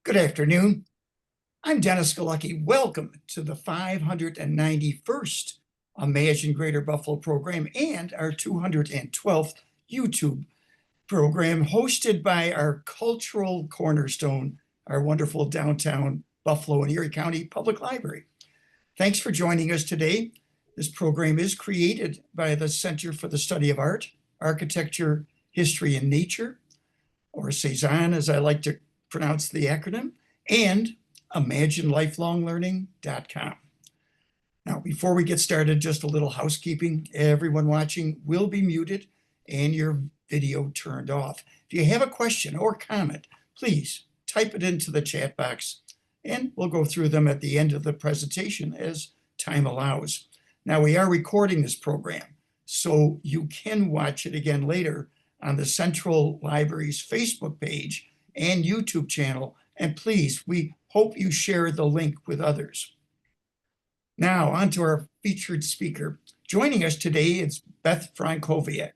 Good afternoon. I'm Dennis Galucki. Welcome to the 591st Imagine Greater Buffalo program and our 212th YouTube program hosted by our cultural cornerstone, our wonderful downtown Buffalo and Erie County Public Library. Thanks for joining us today. This program is created by the Center for the Study of Art, Architecture, History, and Nature, or C-SAAHN, as I like to pronounce the acronym, and ImagineLifelongLearning.com. Now, before we get started, just a little housekeeping. Everyone watching will be muted and your video turned off. If you have a question or comment, please type it into the chat box and we'll go through them at the end of the presentation as time allows. Now, we are recording this program, so you can watch it again later on the Central Library's Facebook page and YouTube channel. And please, we hope you share the link with others. Now, on to our featured speaker. Joining us today is Beth Fronckowiak.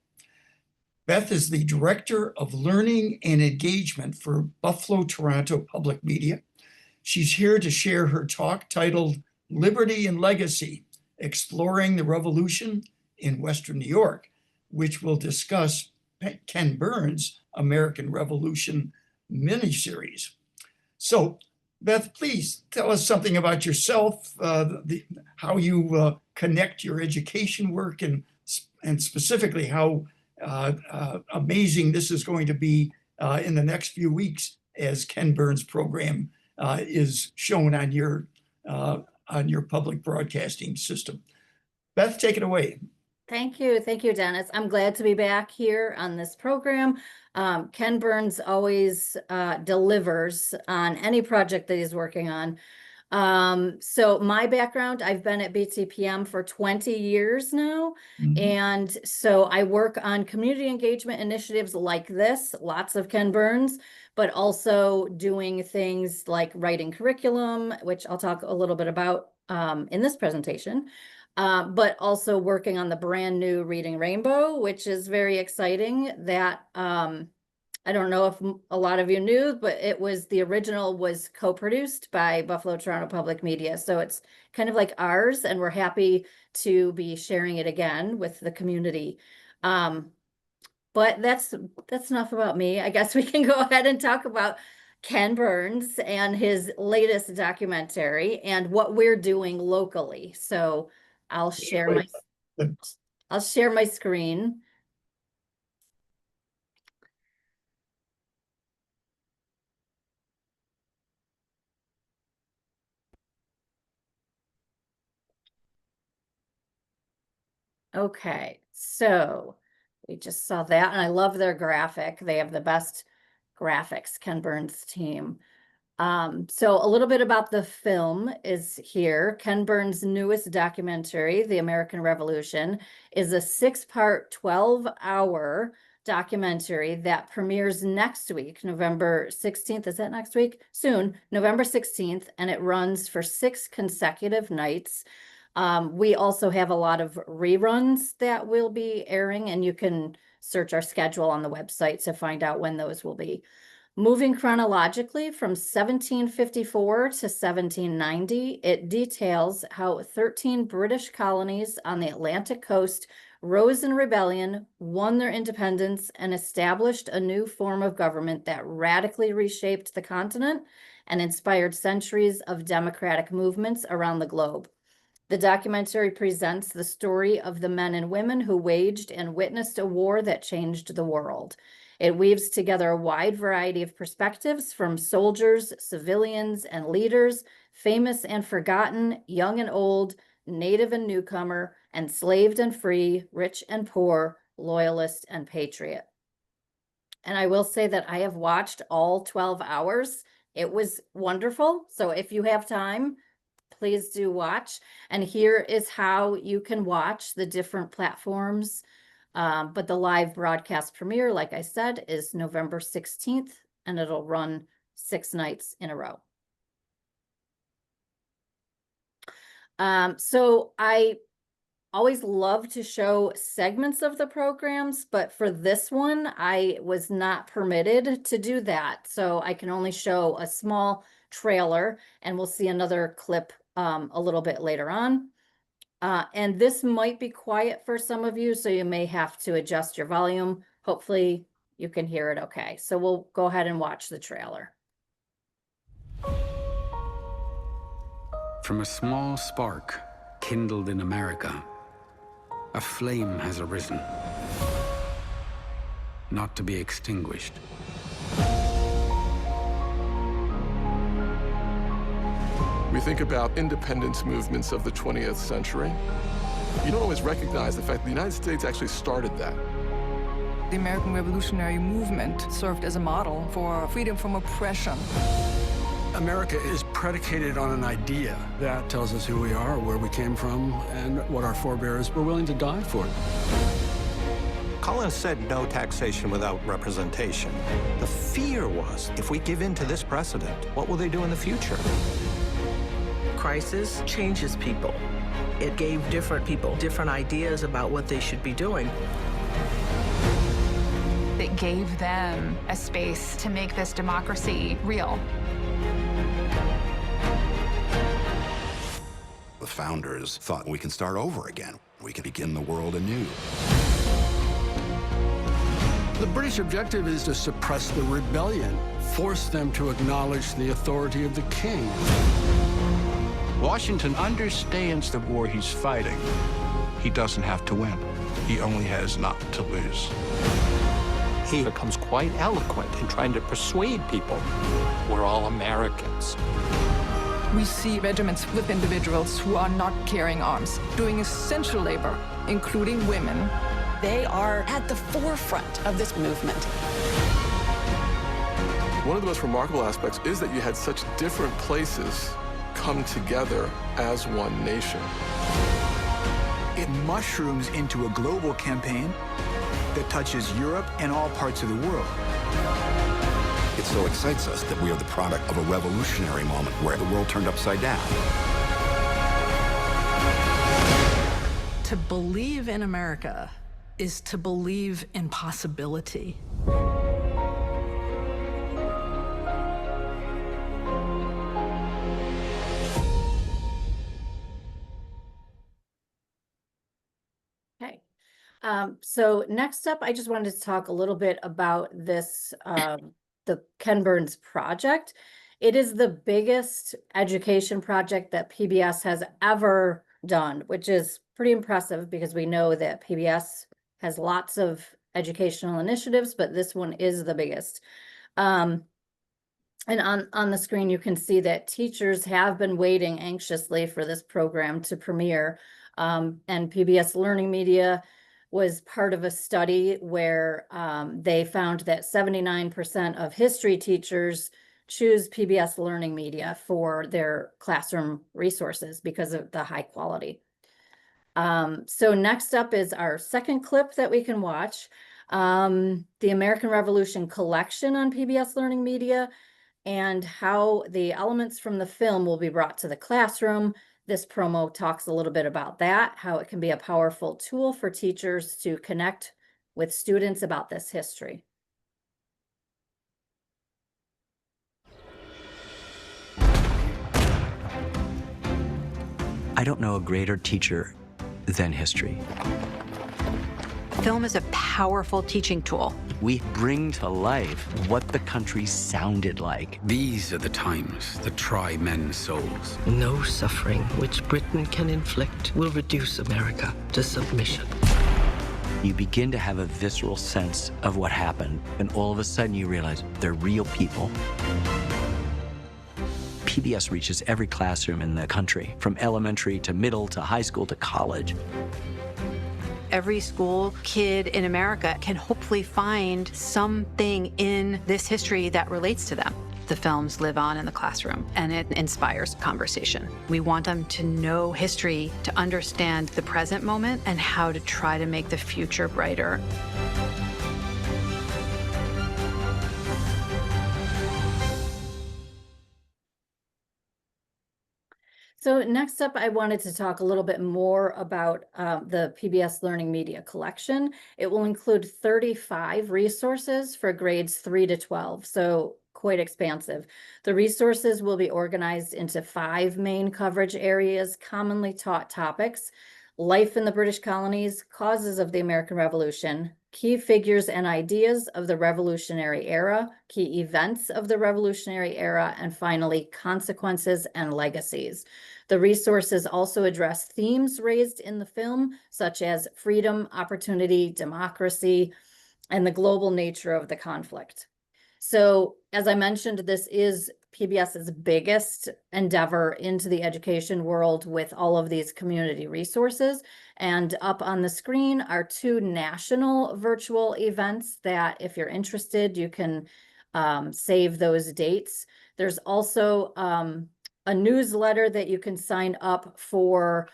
Beth is the Director of Learning and Engagement for Buffalo Toronto Public Media. She's here to share her talk titled Liberty and Legacy, Exploring the Revolution in Western New York, which will discuss Ken Burns' American Revolution miniseries. So, Beth, please tell us something about yourself, how you connect your education work, and specifically how amazing this is going to be in the next few weeks as Ken Burns' program is shown on your public broadcasting system. Beth, take it away. Thank you, Dennis. I'm glad to be back here on this program. Ken Burns always delivers on any project that he's working on. So my background, I've been at BTPM for 20 years now. And so I work on community engagement initiatives like this, lots of Ken Burns, but also doing things like writing curriculum, which I'll talk a little bit about in this presentation. But also working on the brand new Reading Rainbow, which is very exciting. That I don't know if a lot of you knew, but the original was co-produced by Buffalo Toronto Public Media. So it's kind of like ours, and we're happy to be sharing it again with the community. But that's enough about me. I guess we can go ahead and talk about Ken Burns and his latest documentary and what we're doing locally. So I'll share my screen. Okay, so we just saw that, and I love their graphic. They have the best graphics, Ken Burns' team. So a little bit about the film is here. Ken Burns' newest documentary, The American Revolution, is a 6-part, 12-hour documentary that premieres next week, November 16th. Is that next week? Soon, November 16th, and it runs for 6 consecutive nights. We also have a lot of reruns that will be airing, and you can search our schedule on the website to find out when those will be. Moving chronologically from 1754 to 1790, it details how 13 British colonies on the Atlantic coast rose in rebellion, won their independence, and established a new form of government that radically reshaped the continent and inspired centuries of democratic movements around the globe. The documentary presents the story of the men and women who waged and witnessed a war that changed the world. It weaves together a wide variety of perspectives from soldiers, civilians, and leaders, famous and forgotten, young and old, native and newcomer, enslaved and free, rich and poor, loyalist and patriot. And I will say that I have watched all 12 hours. It was wonderful. So if you have time, please do watch. And here is how you can watch the different platforms. But the live broadcast premiere, like I said, is November 16th, and it'll run 6 nights in a row. So I always love to show segments of the programs, but for this one, I was not permitted to do that. So I can only show a small trailer, and we'll see another clip a little bit later on. And this might be quiet for some of you, so you may have to adjust your volume. Hopefully you can hear it okay. So we'll go ahead and watch the trailer. From a small spark kindled in America, a flame has arisen, not to be extinguished. We think about independence movements of the 20th century. You don't always recognize the fact that the United States actually started that. The American Revolutionary Movement served as a model for freedom from oppression. America is predicated on an idea that tells us who we are, where we came from, and what our forebears were willing to die for. Collins said no taxation without representation. The fear was, if we give in to this precedent, what will they do in the future? Crisis changes people. It gave different people different ideas about what they should be doing. It gave them a space to make this democracy real. The founders thought we can start over again. We can begin the world anew. The British objective is to suppress the rebellion, force them to acknowledge the authority of the king. Washington understands the war he's fighting. He doesn't have to win. He only has not to lose. He becomes quite eloquent in trying to persuade people we're all Americans. We see regiments with individuals who are not carrying arms, doing essential labor, including women. They are at the forefront of this movement. One of the most remarkable aspects is that you had such different places come together as one nation. It mushrooms into a global campaign that touches Europe and all parts of the world. It so excites us that we are the product of a revolutionary moment where the world turned upside down. To believe in America is to believe in possibility. Okay. So next up, I just wanted to talk a little bit about this, the Ken Burns project. It is the biggest education project that PBS has ever done, which is pretty impressive because we know that PBS has lots of educational initiatives, but this one is the biggest. And on the screen, you can see that teachers have been waiting anxiously for this program to premiere. And PBS Learning Media was part of a study where they found that 79% of history teachers choose PBS Learning Media for their classroom resources because of the high quality. So next up is our second clip that we can watch, the American Revolution collection on PBS Learning Media, and how the elements from the film will be brought to the classroom. This promo talks a little bit about that, how it can be a powerful tool for teachers to connect with students about this history. I don't know a greater teacher than history. Film is a powerful teaching tool. We bring to life what the country sounded like. These are the times that try men's souls. No suffering which Britain can inflict will reduce America to submission. You begin to have a visceral sense of what happened, and all of a sudden you realize they're real people. PBS reaches every classroom in the country, from elementary to middle to high school to college. Every school kid in America can hopefully find something in this history that relates to them. The films live on in the classroom, and it inspires conversation. We want them to know history, to understand the present moment, and how to try to make the future brighter. So next up, I wanted to talk a little bit more about the PBS Learning Media Collection. It will include 35 resources for grades 3 to 12, so quite expansive. The resources will be organized into 5 main coverage areas, commonly taught topics: life in the British colonies, causes of the American Revolution, key figures and ideas of the Revolutionary Era, key events of the Revolutionary Era, and finally, consequences and legacies. The resources also address themes raised in the film, such as freedom, opportunity, democracy, and the global nature of the conflict. So, as I mentioned, this is PBS's biggest endeavor into the education world with all of these community resources. And up on the screen are 2 national virtual events that, if you're interested, you can save those dates. There's also a newsletter that you can sign up for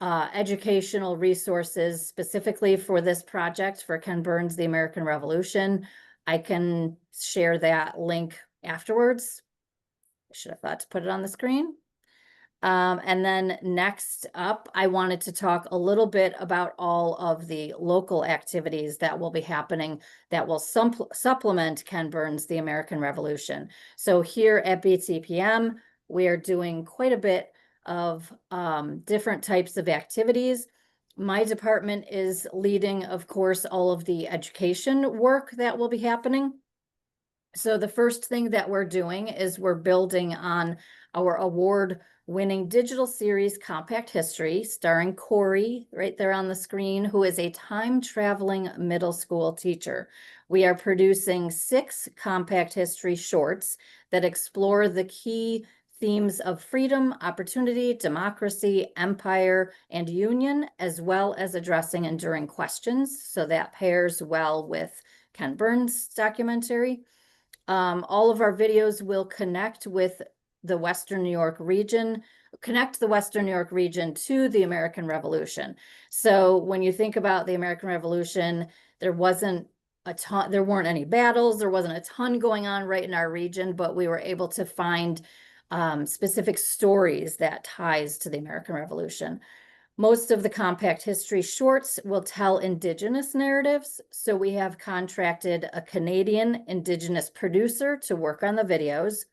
educational resources specifically for this project for Ken Burns' The American Revolution. I can share that link afterwards. I should have thought to put it on the screen. And then next up, I wanted to talk a little bit about all of the local activities that will be happening that will supplement Ken Burns' The American Revolution. So here at BTPM, we are doing quite a bit of different types of activities. My department is leading, of course, all of the education work that will be happening. So the first thing that we're doing is we're building on our award-winning digital series, Compact History, starring Corey, right there on the screen, who is a time-traveling middle school teacher. We are producing 6 Compact History shorts that explore the key themes of freedom, opportunity, democracy, empire, and union, as well as addressing enduring questions. So that pairs well with Ken Burns' documentary. All of our videos will connect with the Western New York region, connect the Western New York region to the American Revolution. So when you think about the American Revolution, there weren't any battles, there wasn't a ton going on right in our region, but we were able to find specific stories that ties to the American Revolution. Most of the Compact History shorts will tell Indigenous narratives, so we have contracted a Canadian Indigenous producer to work on the videos.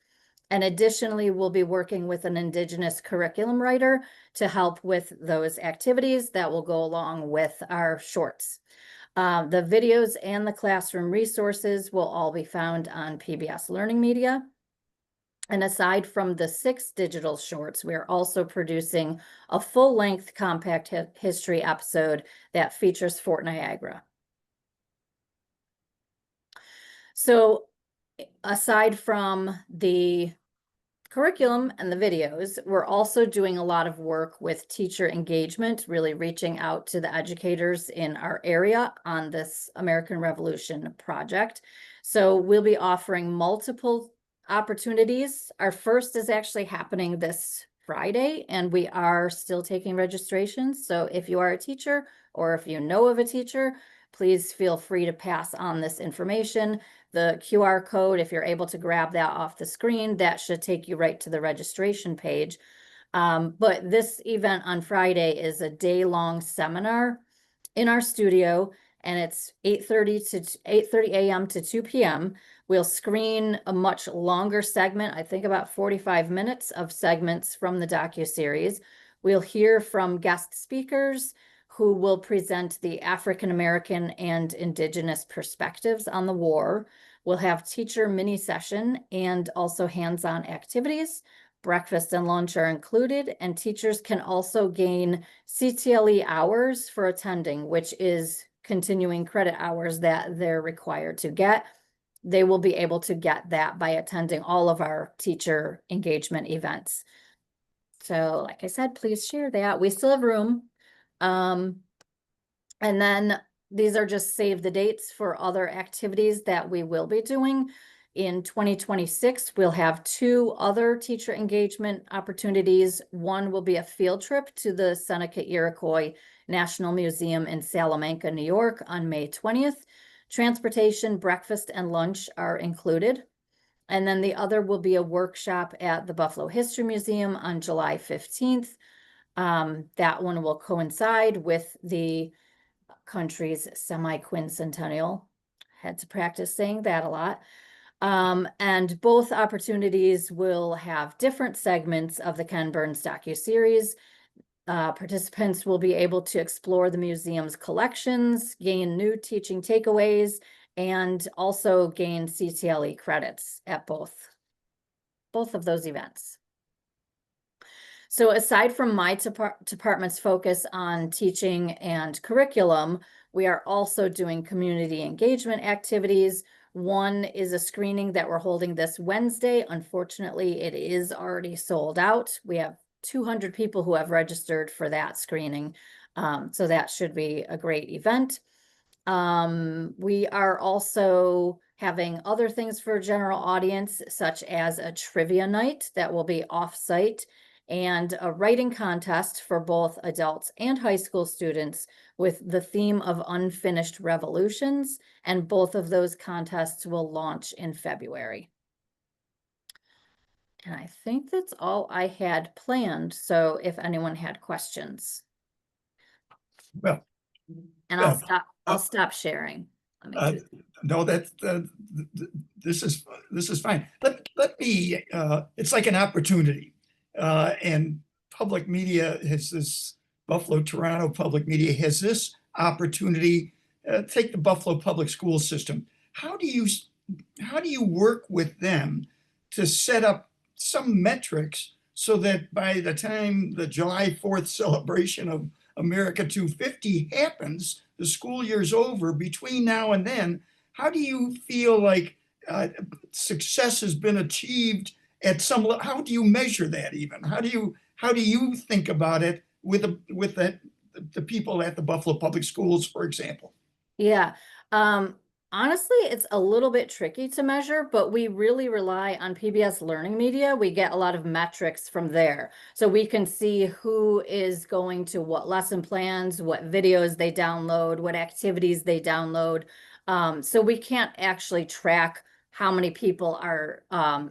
And additionally, we'll be working with an Indigenous curriculum writer to help with those activities that will go along with our shorts. The videos and the classroom resources will all be found on PBS Learning Media. And aside from the 6 digital shorts, we are also producing a full-length Compact History episode that features Fort Niagara. So aside from the curriculum and the videos, we're also doing a lot of work with teacher engagement, really reaching out to the educators in our area on this American Revolution project. So we'll be offering multiple opportunities. Our first is actually happening this Friday, and we are still taking registrations. So if you are a teacher or if you know of a teacher, please feel free to pass on this information. The QR code, if you're able to grab that off the screen, that should take you right to the registration page. But this event on Friday is a day-long seminar in our studio, and it's 8:30 a.m. to 2 p.m. We'll screen a much longer segment, I think about 45 minutes of segments from the docuseries. We'll hear from guest speakers who will present the African American and Indigenous perspectives on the war. We'll have teacher mini session and also hands-on activities. Breakfast and lunch are included, and teachers can also gain CTLE hours for attending, which is continuing credit hours that they're required to get. They will be able to get that by attending all of our teacher engagement events. So like I said, please share that. We still have room. And then these are just save the dates for other activities that we will be doing. In 2026, we'll have 2 other teacher engagement opportunities. One will be a field trip to the Seneca Iroquois National Museum in Salamanca, New York on May 20th. Transportation, breakfast, and lunch are included. And then the other will be a workshop at the Buffalo History Museum on July 15th. That one will coincide with the country's semi-quincentennial. Had to practice saying that a lot. And both opportunities will have different segments of the Ken Burns docuseries. Participants will be able to explore the museum's collections, gain new teaching takeaways, and also gain CTLE credits at both of those events. So aside from my department's focus on teaching and curriculum, we are also doing community engagement activities. One is a screening that we're holding this Wednesday. Unfortunately, it is already sold out. We have 200 people who have registered for that screening. So that should be a great event. We are also having other things for general audience, such as a trivia night that will be off-site and a writing contest for both adults and high school students with the theme of unfinished revolutions. And both of those contests will launch in February. And I think that's all I had planned. So if anyone had questions. Well, and I'll stop sharing. No, this is fine. Let me, it's like an opportunity. And public media has this, Buffalo, Toronto public media has this opportunity. Take the Buffalo public school system. How do you work with them to set up some metrics so that by the time the July 4th celebration of America 250 happens, the school year's over, between now and then, how do you feel like success has been achieved at some level? How do you measure that even? How do you think about it with the people at the Buffalo Public Schools, for example? Yeah. Honestly, it's a little bit tricky to measure, but we really rely on PBS Learning Media. We get a lot of metrics from there. So we can see who is going to what lesson plans, what videos they download, what activities they download. So we can't actually track how many people are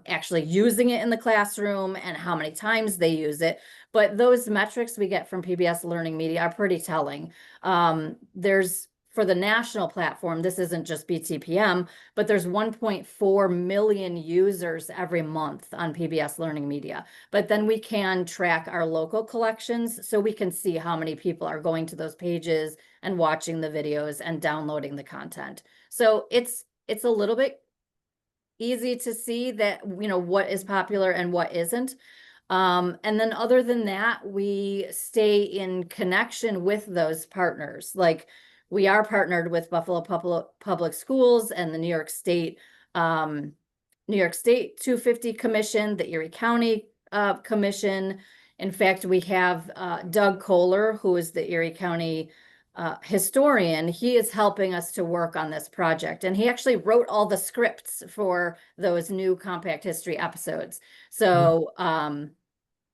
actually using it in the classroom and how many times they use it. But those metrics we get from PBS Learning Media are pretty telling. For the national platform, this isn't just BTPM, but there's 1.4 million users every month on PBS Learning Media. But then we can track our local collections, so we can see how many people are going to those pages and watching the videos and downloading the content. So it's a little bit easy to see that, you know, what is popular and what isn't. And then other than that, we stay in connection with those partners. Like, we are partnered with Buffalo Public Schools and the New York State 250 Commission, the Erie County Commission. In fact, we have Doug Kohler, who is the Erie County historian. He is helping us to work on this project, and he actually wrote all the scripts for those new Compact History episodes. So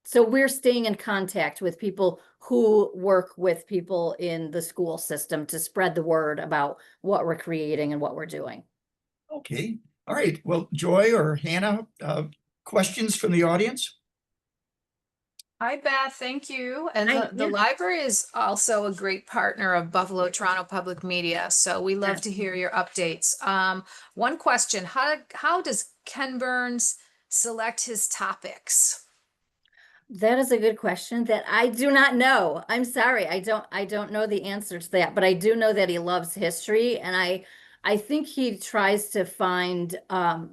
so we're staying in contact with people who work with people in the school system to spread the word about what we're creating and what we're doing. Okay. All right. Well, Joy or Hannah, questions from the audience? Hi, Beth. Thank you. And the library is also a great partner of Buffalo Toronto Public Media. So we love to hear your updates. One question, how does Ken Burns select his topics? That is a good question that I do not know. I'm sorry. I don't know the answer to that, but I do know that he loves history, and I think he tries to find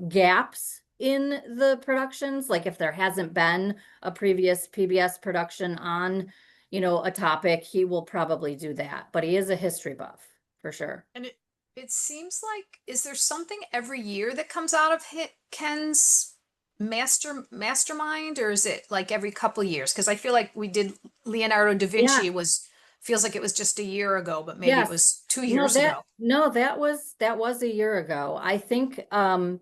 gaps in the productions. Like, if there hasn't been a previous PBS production on, you know, a topic, he will probably do that. But he is a history buff for sure. And it seems like, is there something every year that comes out of Ken's mastermind, or is it like every couple of years? Because I feel like we did Leonardo da Vinci feels like it was just a year ago, but maybe it was 2 years ago. No, that was a year ago. I think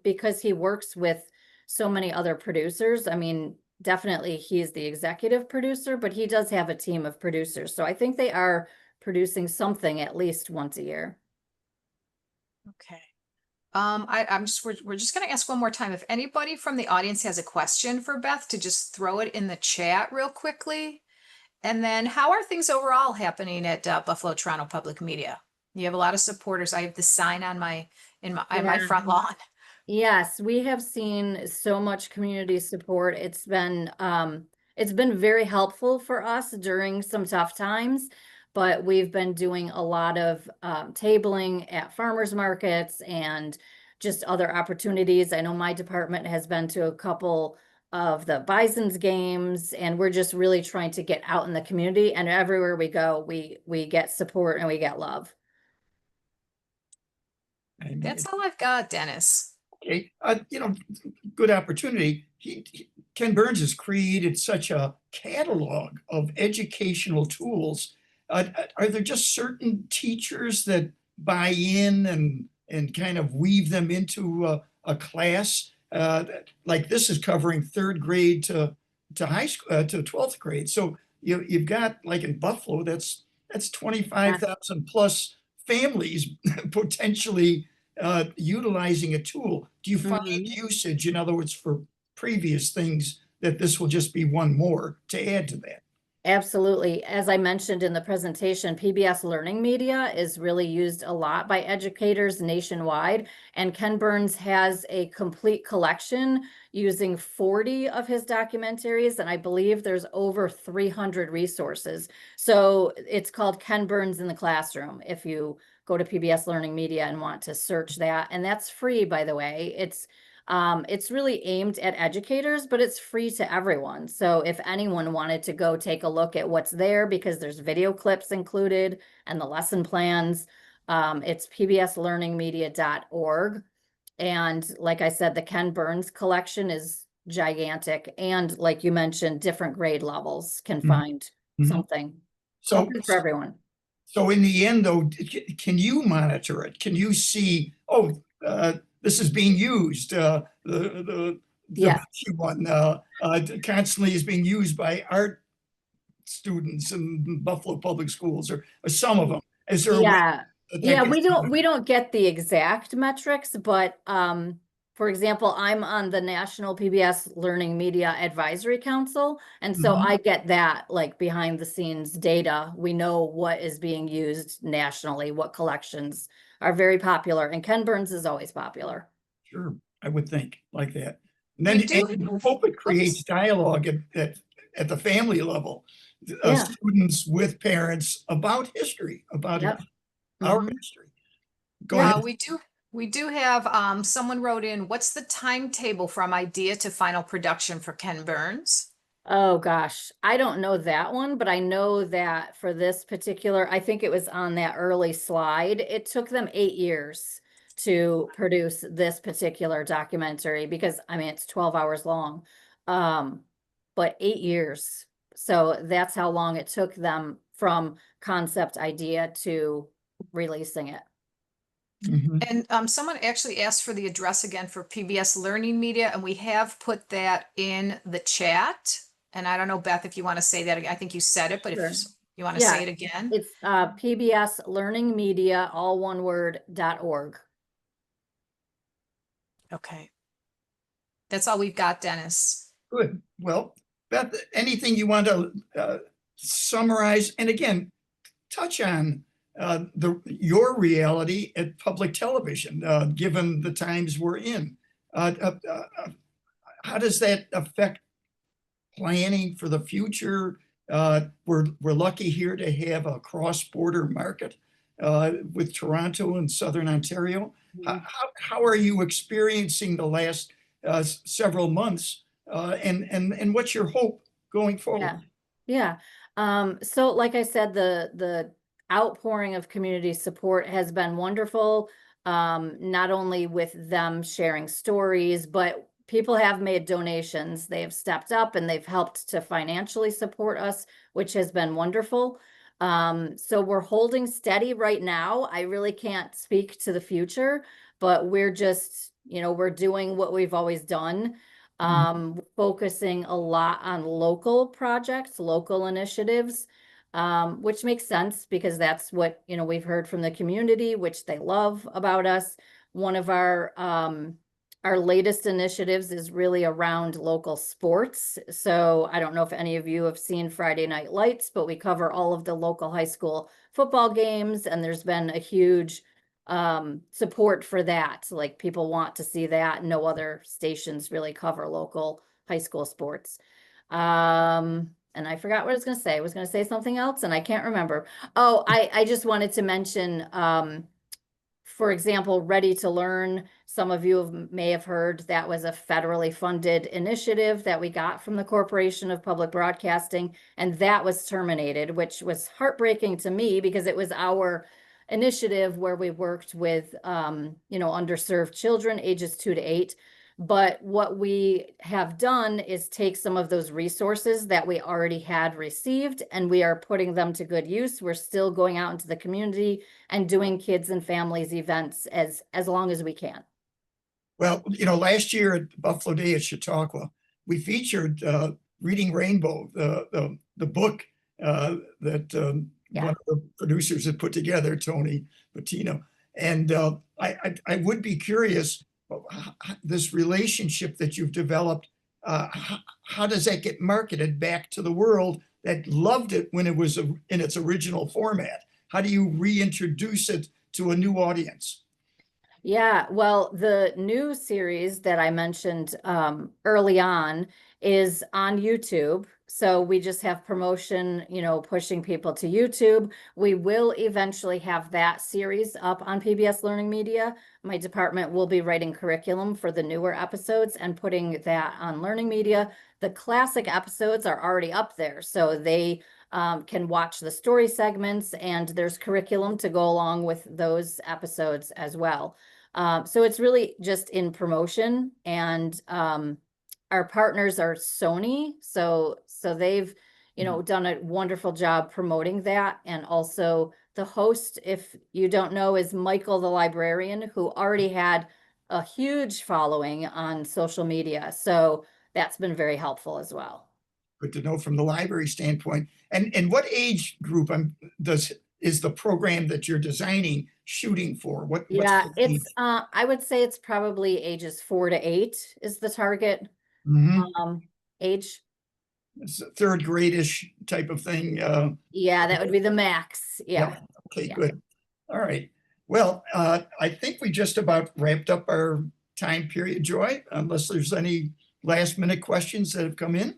because he works with so many other producers. I mean, definitely he's the executive producer, but he does have a team of producers. So I think they are producing something at least once a year. Okay. we're just gonna ask one more time. If anybody from the audience has a question for Beth, to just throw it in the chat real quickly. And then how are things overall happening at Buffalo Toronto Public Media? You have a lot of supporters. I have the sign on my front lawn. Yes, we have seen so much community support. It's been very helpful for us during some tough times, but we've been doing a lot of tabling at farmers markets and just other opportunities. I know my department has been to a couple of the Bison's games, and we're just really trying to get out in the community, and everywhere we go, we get support and we get love. That's all I've got, Dennis. Okay, good opportunity. Ken Burns has created such a catalog of educational tools. Are there just certain teachers that buy in and kind of weave them into a class? Like this is covering 3rd grade to high school to 12th grade. So you've got, like in Buffalo, that's 25,000 plus families potentially utilizing a tool. Do you find usage, in other words, for previous things, that this will just be one more to add to that? Absolutely. As I mentioned in the presentation, PBS Learning Media is really used a lot by educators nationwide, and Ken Burns has a complete collection using 40 of his documentaries, and I believe there's over 300 resources. So it's called Ken Burns in the Classroom if you go to PBS Learning Media and want to search that, and that's free, by the way. It's really aimed at educators, but it's free to everyone. So if anyone wanted to go take a look at what's there, because there's video clips included and the lesson plans, it's pbslearningmedia.org. And like I said, the Ken Burns collection is gigantic. And like you mentioned, different grade levels can find something for everyone. So in the end, though, can you monitor it? Can you see, this is being used, the one constantly is being used by art students in Buffalo Public Schools, or some of them? Is there we don't get the exact metrics, but for example, I'm on the National PBS Learning Media Advisory Council, and so I get that, like, behind the scenes data. We know what is being used nationally, what collections are very popular, and Ken Burns is always popular. Sure, I would think like that. And then I hope it creates dialogue at the family level, students with parents about history, about our history. Go ahead. We do have someone wrote in, what's the timetable from idea to final production for Ken Burns? Oh gosh, I don't know that one, but I know that for this particular, I think it was on that early slide, it took them 8 years to produce this particular documentary, because I mean, it's 12 hours long, but 8 years. So that's how long it took them from concept idea to releasing it. And someone actually asked for the address again for PBS Learning Media, and we have put that in the chat. And I don't know, Beth, if you want to say that again. I think you said it, but if you want to say it again. It's PBS Learning Media, all one word, .org. Okay. That's all we've got, Dennis. Good. Well, Beth, anything you want to summarize, and again, touch on your reality at public television, given the times we're in. How does that affect planning for the future? We're lucky here to have a cross-border market with Toronto and Southern Ontario. How are you experiencing the last several months, and what's your hope going forward? So like I said, the outpouring of community support has been wonderful, not only with them sharing stories, but people have made donations. They have stepped up and they've helped to financially support us, which has been wonderful. So we're holding steady right now. I really can't speak to the future, but we're just, we're doing what we've always done, focusing a lot on local projects, local initiatives, which makes sense because that's what, we've heard from the community, which they love about us. one of our latest initiatives is really around local sports. So I don't know if any of you have seen Friday Night Lights, but we cover all of the local high school football games, and there's been a huge support for that. Like, people want to see that. No other stations really cover local high school sports. And I forgot what I was going to say. I was going to say something else and I can't remember. Oh, I just wanted to mention, for example, Ready to Learn. Some of you may have heard that was a federally funded initiative that we got from the Corporation of Public Broadcasting, and that was terminated, which was heartbreaking to me because it was our initiative where we worked with, underserved children ages 2 to 8. But what we have done is take some of those resources that we already had received, and we are putting them to good use. We're still going out into the community and doing kids and families events as long as we can. Well, last year at Buffalo Day at Chautauqua, we featured Reading Rainbow, the book that one of the producers had put together, Tony Patino. And I would be curious, this relationship that you've developed, how does that get marketed back to the world that loved it when it was in its original format? How do you reintroduce it to a new audience? Yeah, well, the new series that I mentioned early on is on YouTube. So we just have promotion, pushing people to YouTube. We will eventually have that series up on PBS Learning Media. My department will be writing curriculum for the newer episodes and putting that on Learning Media. The classic episodes are already up there, so they can watch the story segments, and there's curriculum to go along with those episodes as well. So it's really just in promotion, and our partners are Sony. So they've, done a wonderful job promoting that. And also the host, if you don't know, is Michael the librarian, who already had a huge following on social media. So that's been very helpful as well. Good to know from the library standpoint. And what age group is the program that you're designing shooting for? Yeah, it's I would say it's probably ages 4 to 8 is the target age. It's a third grade-ish type of thing. Yeah, that would be the max. Yeah. Okay, good. All right. Well, I think we just about wrapped up our time period, Joy, unless there's any last minute questions that have come in.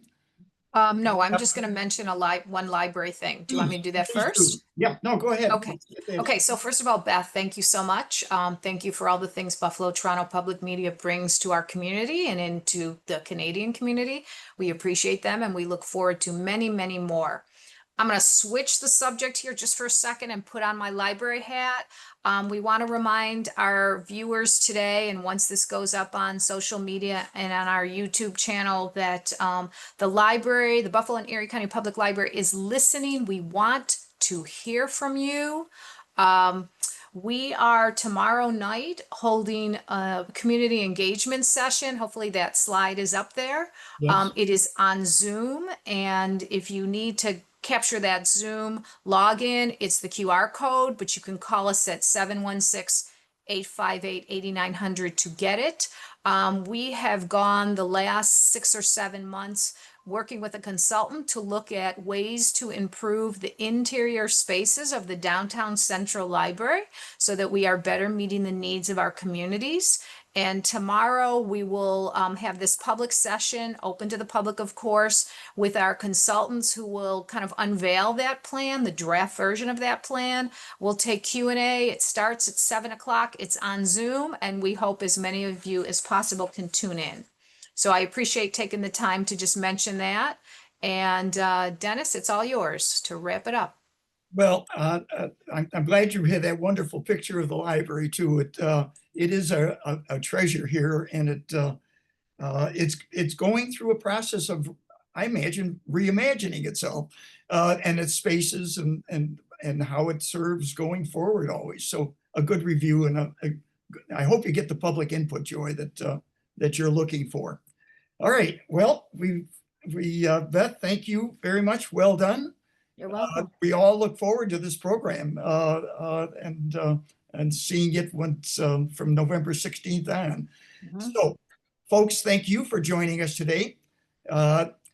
No, I'm just going to mention one library thing. Do you want me to do that first? Yeah, no, go ahead. Okay. Okay. So first of all, Beth, thank you so much. Thank you for all the things Buffalo Toronto Public Media brings to our community and into the Canadian community. We appreciate them, and we look forward to many, many more. I'm going to switch the subject here just for a second and put on my library hat. We want to remind our viewers today, and once this goes up on social media and on our YouTube channel, that the library, the Buffalo and Erie County Public Library, is listening. We want to hear from you. We are tomorrow night holding a community engagement session. Hopefully that slide is up there. Yes. It is on Zoom, and if you need to capture that Zoom login, it's the QR code, but you can call us at 716-858-8900 to get it. We have gone the last 6 or 7 months working with a consultant to look at ways to improve the interior spaces of the downtown Central Library so that we are better meeting the needs of our communities. And tomorrow we will have this public session open to the public, of course, with our consultants who will kind of unveil that plan, the draft version of that plan. We'll take Q&A. It starts at 7 o'clock. It's on Zoom, and we hope as many of you as possible can tune in. So I appreciate taking the time to just mention that. And Dennis, it's all yours to wrap it up. Well, I'm glad you had that wonderful picture of the library too. It is a treasure here, and it's going through a process of, I imagine, reimagining itself and its spaces and how it serves going forward always. So a good review, and I hope you get the public input, Joy, that you're looking for. All right. Well, Beth, thank you very much. Well done. You're welcome. We all look forward to this program, and and seeing it once from November 16th on. Mhm. So, folks, thank you for joining us today.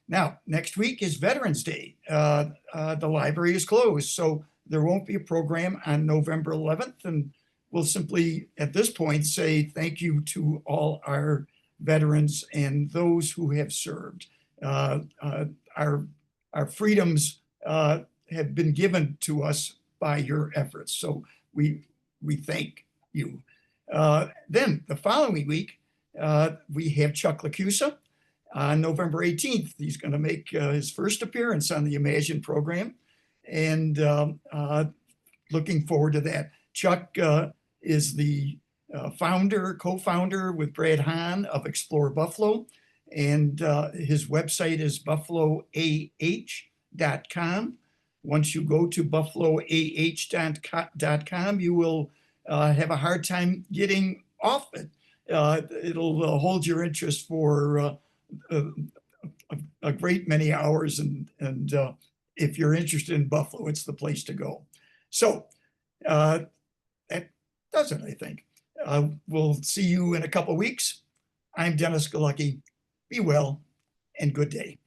Now, next week is Veterans Day. The library is closed, so there won't be a program on November 11th, and we'll simply, at this point, say thank you to all our veterans and those who have served. Our freedoms have been given to us by your efforts, so we thank you. Then the following week, we have Chuck Lacusa on November 18th. He's going to make his first appearance on the Imagine program, and looking forward to that. Chuck is the co-founder with Brad Hahn of Explore Buffalo, and his website is buffaloah.com. Once you go to buffaloah.com, you will have a hard time getting off it. It'll hold your interest for a great many hours, and if you're interested in Buffalo, it's the place to go. So that does it, I think. We'll see you in a couple of weeks. I'm Dennis Galucki. Be well and good day.